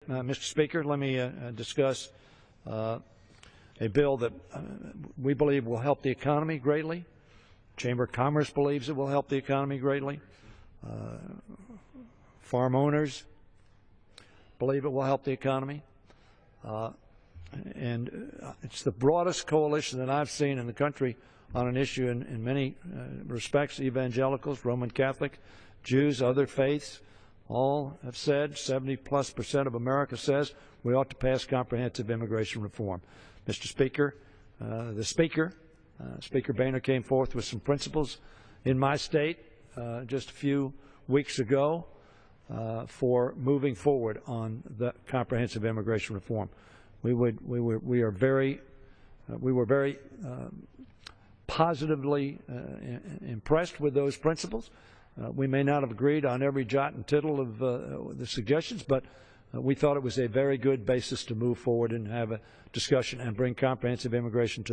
Mr. Speaker, let me discuss a bill that we believe will help the economy greatly. Chamber of Commerce believes it will help the economy greatly. Farm owners believe it will help the economy. It's the broadest coalition that I've seen in the country on an issue in many respects. Evangelicals, Roman Catholic, Jews, other faiths, all have said, 70+% of America says we ought to pass comprehensive immigration reform. Mr. Speaker, Speaker Boehner came forth with some principles in my state just a few weeks ago for moving forward on the comprehensive immigration reform. We were very positively impressed with those principles. We may not have agreed on every jot and tittle of the suggestions, but we thought it was a very good basis to move forward and have a discussion and bring comprehensive immigration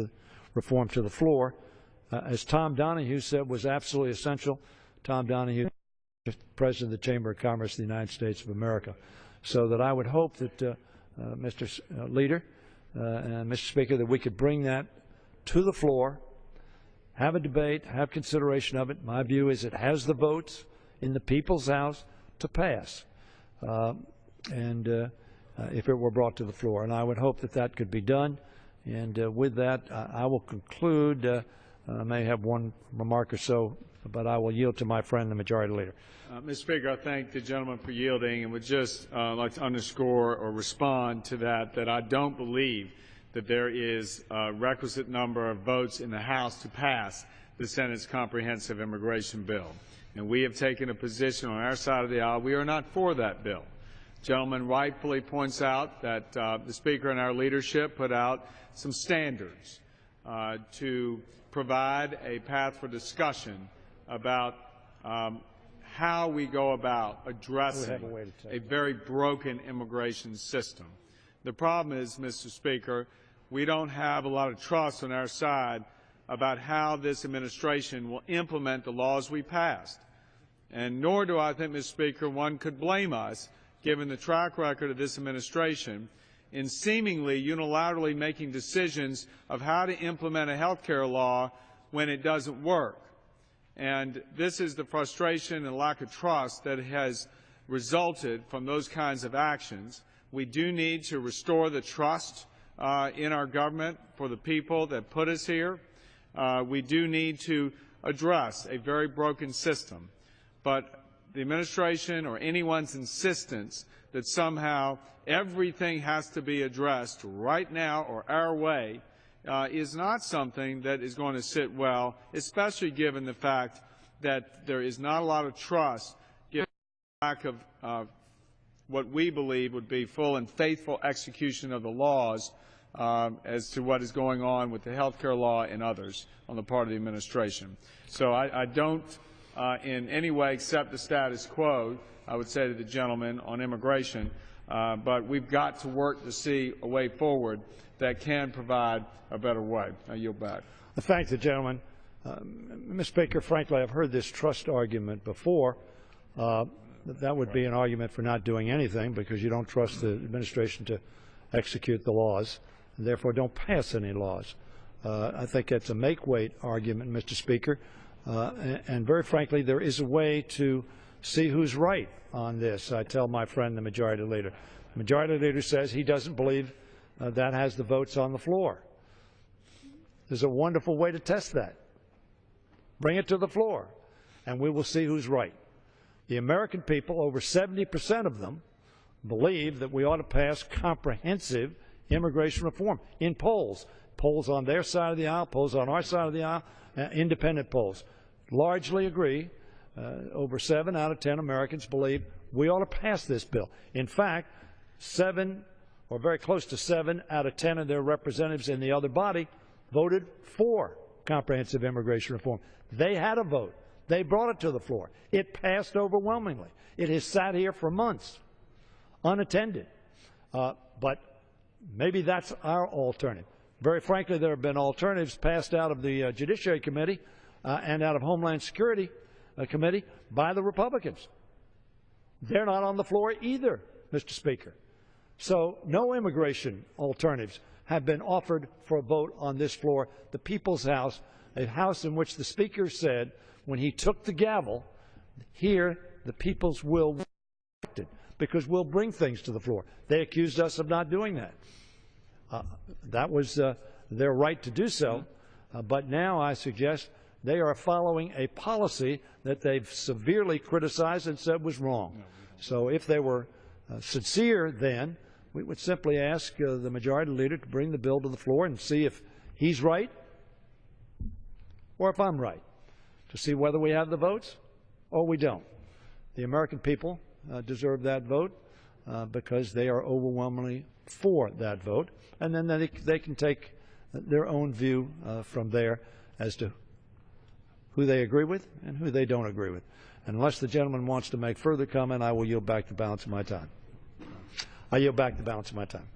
reform to the floor. As Tom Donahue said, was absolutely essential. Tom Donahue, President of the Chamber of Commerce of the United States of America. So that I would hope that, Mr. Leader and Mr. Speaker, that we could bring that to the floor, have a debate, have consideration of it. My view is it has the votes in the People's House to pass, if it were brought to the floor. And I would hope that that could be done. And with that, I will conclude. I may have one remark or so, but I will yield to my friend, the Majority Leader. Mr. Speaker, I thank the gentleman for yielding and would just like to underscore or respond to that I don't believe that there is a requisite number of votes in the House to pass the Senate's comprehensive immigration bill. And we have taken a position on our side of the aisle. We are not for that bill. The gentleman rightfully points out that the Speaker and our leadership put out some standards to provide a path for discussion about how we go about addressing a very broken immigration system. The problem is, Mr. Speaker, we don't have a lot of trust on our side about how this administration will implement the laws we passed. And nor do I think, Mr. Speaker, one could blame us, given the track record of this administration, in seemingly unilaterally making decisions of how to implement a health care law when it doesn't work. And this is the frustration and lack of trust that has resulted from those kinds of actions. We do need to restore the trust in our government for the people that put us here. We do need to address a very broken system. But the administration or anyone's insistence that somehow everything has to be addressed right now or our way is not something that is going to sit well, especially given the fact that there is not a lot of trust given the lack of what we believe would be full and faithful execution of the laws as to what is going on with the health care law and others on the part of the administration. So I don't in any way accept the status quo, I would say to the gentleman, on immigration, but we've got to work to see a way forward that can provide a better way. I yield back. I thank the gentleman. Mr. Speaker, frankly, I've heard this trust argument before. That would be an argument for not doing anything because you don't trust the administration to execute the laws and therefore don't pass any laws. I think that's a make-weight argument, Mr. Speaker. And very frankly, there is a way to see who's right on this. I tell my friend, the Majority Leader. The Majority Leader says he doesn't believe that has the votes on the floor. There's a wonderful way to test that. Bring it to the floor, and we will see who's right. The American people, over 70% of them, believe that we ought to pass comprehensive immigration reform in polls. Polls on their side of the aisle, polls on our side of the aisle, independent polls. Largely agree. Over 7 out of 10 Americans believe we ought to pass this bill. In fact, 7 or very close to 7 out of 10 of their representatives in the other body voted for comprehensive immigration reform. They had a vote. They brought it to the floor. It passed overwhelmingly. It has sat here for months, unattended. But maybe that's our alternative. Very frankly, there have been alternatives passed out of the Judiciary Committee and out of Homeland Security Committee by the Republicans. They're not on the floor either, Mr. Speaker. So no immigration alternatives have been offered for a vote on this floor. The People's House, a house in which the Speaker said when he took the gavel, here the people's will was respected because we'll bring things to the floor. They accused us of not doing that. That was their right to do so, but now I suggest they are following a policy that they've severely criticized and said was wrong. So if they were sincere then, we would simply ask the Majority Leader to bring the bill to the floor and see if he's right or if I'm right, to see whether we have the votes or we don't. The American people deserve that vote because they are overwhelmingly for that vote, and then they can take their own view from there as to who they agree with and who they don't agree with. And unless the gentleman wants to make further comment, I will yield back the balance of my time. I yield back the balance of my time.